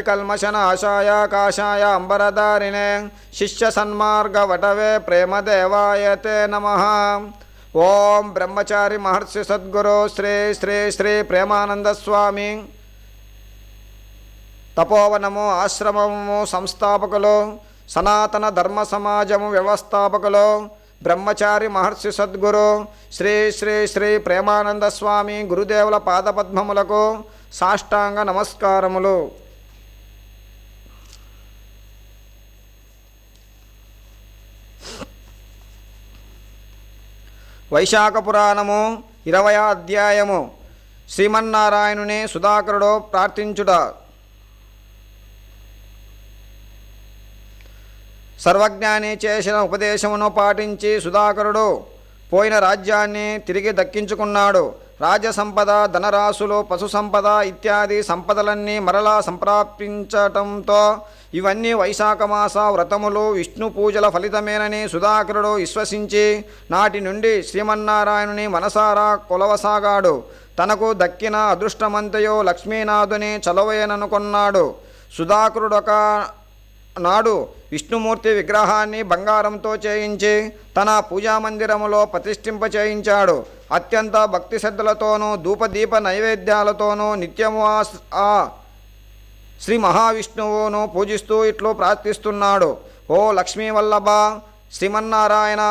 कल्मषनाशाय काशाय अंबरधारिणे शिष्य सन्मार्ग वटवे प्रेमदेवाय ते नमः। ओम ब्रह्मचारी महर्षि सद्गुरु श्री श्री श्री प्रेमानंद स्वामी तपोवनमु आश्रमము సంస్థాపకులు సనాతన ధర్మ సమాజము వ్యవస్థాపకులు బ్రహ్మచారి మహర్షి సద్గురు శ్రీ శ్రీ శ్రీ ప్రేమానంద స్వామి గురుదేవుల పాదపద్మములకు సాష్టాంగ నమస్కారములు. వైశాఖ పురాణము 20వ అధ్యాయము. శ్రీమన్నారాయణుని సుధాకరుడు ప్రార్థించుట. సర్వజ్ఞాని చేసిన ఉపదేశమును పాటించి సుధాకరుడు పోయిన రాజ్యాన్ని తిరిగి దక్కించుకున్నాడు. రాజసంపద, ధనరాశులు, పశు సంపద ఇత్యాది సంపదలన్నీ మరలా సంప్రాప్తించటంతో ఇవన్నీ వైశాఖమాస వ్రతములు విష్ణు పూజల ఫలితమేనని సుధాకరుడు విశ్వసించి నాటి నుండి శ్రీమన్నారాయణుని మనసారా కొలవసాగాడు. తనకు దక్కిన అదృష్టమంతయో లక్ష్మీనాథుని చలవేననుకున్నాడు. సుధాకరుడొక నాడు విష్ణుమూర్తి విగ్రహాన్ని బంగారంతో చేయించి తన పూజామందిరములో ప్రతిష్ఠింపచేయించాడు. అత్యంత భక్తి శ్రద్ధలతోనూ ధూపదీప నైవేద్యాలతోనూ నిత్యము ఆ శ్రీ మహావిష్ణువును పూజిస్తూ ఇట్లు ప్రార్థిస్తున్నాడు. ఓ లక్ష్మీవల్లభ శ్రీమన్నారాయణ,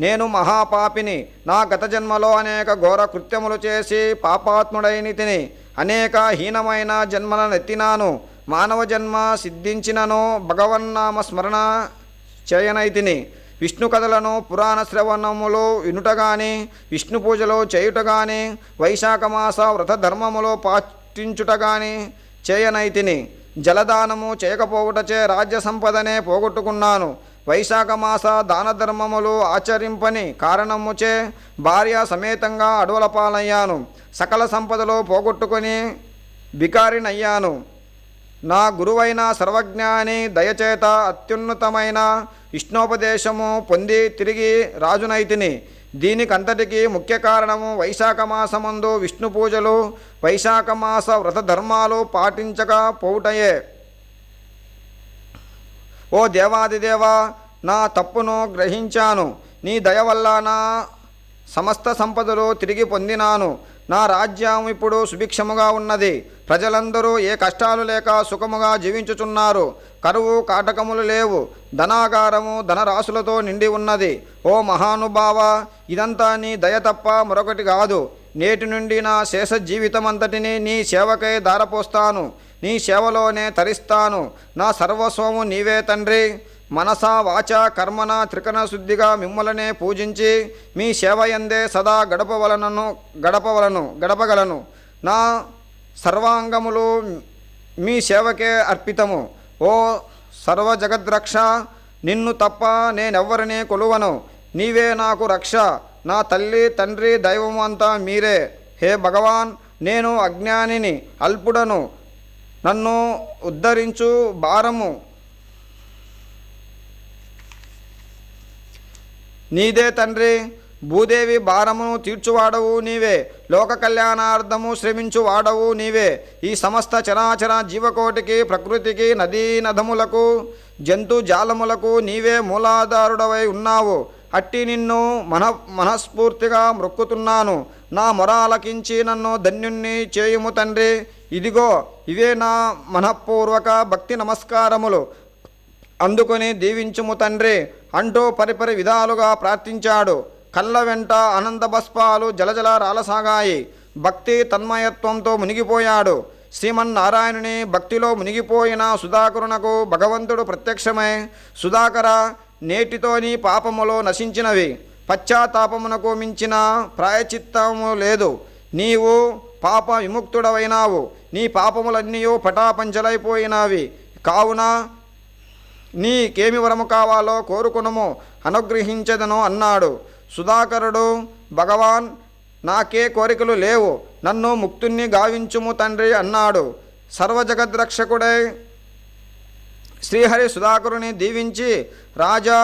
నేను మహాపాపిని. నా గత జన్మలో అనేక ఘోర కృత్యములు చేసి పాపాత్ముడైని తిని అనేక హీనమైన జన్మలనెత్తినాను. మానవ జన్మ సిద్ధించినను భగవన్నామ స్మరణ చేయనైతిని. విష్ణు కథలను పురాణ శ్రవణములు వినుట గాని, విష్ణు పూజలు చేయుట గాని, వైశాఖమాస వ్రత ధర్మములో పాటించుట గాని చేయనైతిని. జలదానము చేయకపోవుటచే రాజ్య సంపదనే పోగొట్టుకున్నాను. వైశాఖమాస దాన ధర్మములు ఆచరింపని కారణముచే భార్య సమేతంగా అడవుల పాలయ్యాను. సకల సంపదలు పోగొట్టుకొని బికారినయ్యాను. నా గురువైన సర్వజ్ఞాని దయచేత అత్యున్నతమైన విష్ణోపదేశము పొంది తిరిగి రాజునైతిని. దీనికంతటికీ ముఖ్య కారణము వైశాఖమాసమందు విష్ణు పూజలు, వైశాఖమాస వ్రత ధర్మాలు పాటించకపోవుటయే. ఓ దేవాదిదేవ, నా తప్పును గ్రహించాను. నీ దయ వల్ల నా సమస్త సంపదలు తిరిగి పొందినాను. నా రాజ్యం ఇప్పుడు సుభిక్షముగా ఉన్నది. ప్రజలందరూ ఏ కష్టాలు లేక సుఖముగా జీవించుచున్నారు. కరువు కాటకములు లేవు. ధనాగారము ధనరాశులతో నిండి ఉన్నది. ఓ మహానుభావ, ఇదంతా నీ దయ తప్ప మరొకటి కాదు. నేటి నుండి నా శేష జీవితమంతటిని నీ సేవకై ధారపోస్తాను. నీ సేవలోనే తరిస్తాను. నా సర్వస్వము నీవే తండ్రి. మనసా వాచా కర్మన త్రికరణ శుద్ధిగా మిమ్మలనే పూజించి మీ సేవయందే సదా గడపగలను. నా సర్వాంగములు మీ సేవకే అర్పితము. ఓ సర్వ జగద్రక్ష, నిన్ను తప్ప నేనెవ్వరినీ కొలువను. నీవే నాకు రక్ష. నా తల్లి తండ్రి దైవము అంతా మీరే. హే భగవాన్, నేను అజ్ఞానిని, అల్పుడను. నన్ను ఉద్ధరించు భారము నీదే తండ్రి. భూదేవి భారమును తీర్చువాడవు నీవే. లోక కళ్యాణార్థము శ్రమించువాడవు నీవే. ఈ సమస్త చరాచర జీవకోటికి, ప్రకృతికి, నదీ నదములకు, జంతు జాలములకు నీవే మూలాధారుడవై ఉన్నావు. అట్టి నిన్ను మనస్ఫూర్తిగా మొక్కుతున్నాను. నా మొర ఆలకించి నన్ను ధన్యుణ్ణి చేయుము తండ్రి. ఇదిగో ఇవే నా మనఃపూర్వక భక్తి నమస్కారములు. అందుకొని దీవించుము తండ్రి అంటూ పరిపరి విధాలుగా ప్రార్థించాడు. కళ్ళ వెంట ఆనందభస్పాలు జలజల రాలసాగాయి. భక్తి తన్మయత్వంతో మునిగిపోయాడు. శ్రీమన్నారాయణుని భక్తిలో మునిగిపోయిన సుధాకరునకు భగవంతుడు ప్రత్యక్షమై, సుధాకర, నేటితో నీ పాపములు నశించినవి. పశ్చాత్తాపమునకు మించిన ప్రాయచిత్తము లేదు. నీవు పాప విముక్తుడవైనావు. నీ పాపములన్నీ పటాపంచలైపోయినవి. కావున నీకేమి వరము కావాలో కోరుకునము, అనుగ్రహించదను అన్నాడు. సుధాకరుడు, భగవాన్, నాకే కోరికలు లేవు. నన్ను ముక్తుణ్ణి గావించుము తండ్రి అన్నాడు. సర్వజగద్రక్షకుడై శ్రీహరి సుధాకరుని దీవించి, రాజా,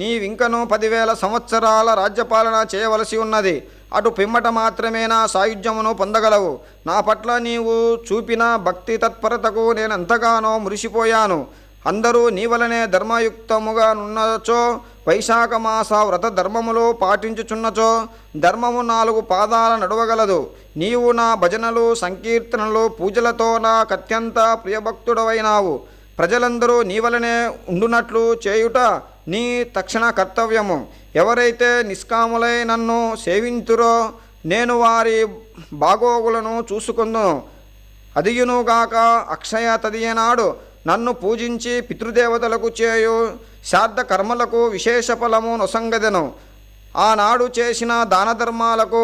నీవింకను 10,000 సంవత్సరాల రాజ్యపాలన చేయవలసి ఉన్నది. అటు పిమ్మట మాత్రమే నా సాయుధ్యమును పొందగలవు. నా పట్ల నీవు చూపిన భక్తి తత్పరతకు నేనెంతగానో మురిసిపోయాను. అందరూ నీ వలనే ధర్మయుక్తముగా నున్నచో, వైశాఖ మాస వ్రత ధర్మములు పాటించుచున్నచో ధర్మము 4 పాదాల నడవగలదు. నీవు నా భజనలు, సంకీర్తనలు, పూజలతో నాకత్యంత ప్రియభక్తుడవైనావు. ప్రజలందరూ నీ వలనే ఉండునట్లు చేయుట నీ తక్షణ కర్తవ్యము. ఎవరైతే నిష్కాములై నన్ను సేవింతురో నేను వారి బాగోగులను చూసుకుందును. అదియునుగాక అక్షయ తదియనాడు నన్ను పూజించి పితృదేవతలకు చేయు శ్రాద్ధ కర్మలకు విశేష ఫలము నొసంగదెను. ఆనాడు చేసిన దాన ధర్మాలకు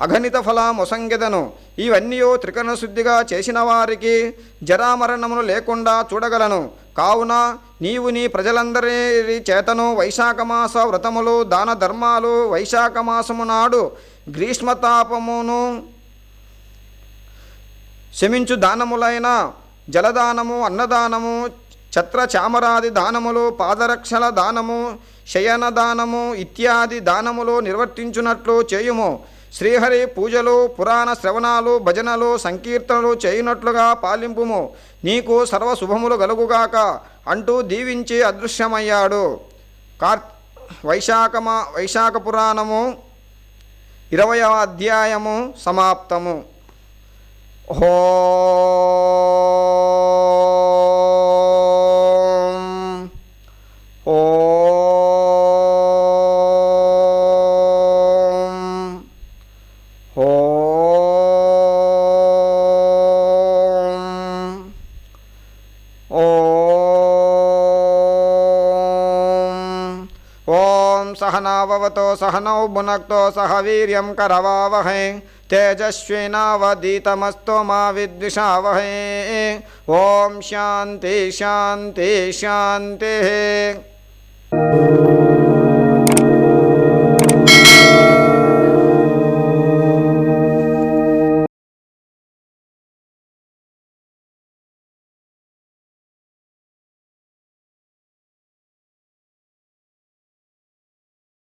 అగణిత ఫలమొసంగెదను. ఇవన్నీ త్రికరణ శుద్ధిగా చేసిన వారికి జరామరణములు లేకుండా చూడగలను. కావున నీవు నీ ప్రజలందరి చేతను వైశాఖమాస వ్రతములు, దాన ధర్మాలు, వైశాఖ మాసము నాడు గ్రీష్మతాపమును శమించు దానములైన జలదానము, అన్నదానము, ఛత్ర చామరాది దానములు, పాదరక్షల దానము, శయన దానము ఇత్యాది దానములు నిర్వర్తించున్నట్లు చేయుము. శ్రీహరి పూజలు, పురాణ శ్రవణాలు, భజనలు, సంకీర్తనలు చేయునట్లుగా పాలింపుము. నీకు సర్వశుభములు గలుగుగాక అంటూ దీవించి అదృశ్యమయ్యాడు. వైశాఖ పురాణము 20వ అధ్యాయము సమాప్తము. सहनाववतो सहनौ भुनक्तो सह वीर्यं करवावहै तेजस्विनावधीतमस्तु मा विद्विषावहै। ॐ शान्ति शान्ति शान्तिः।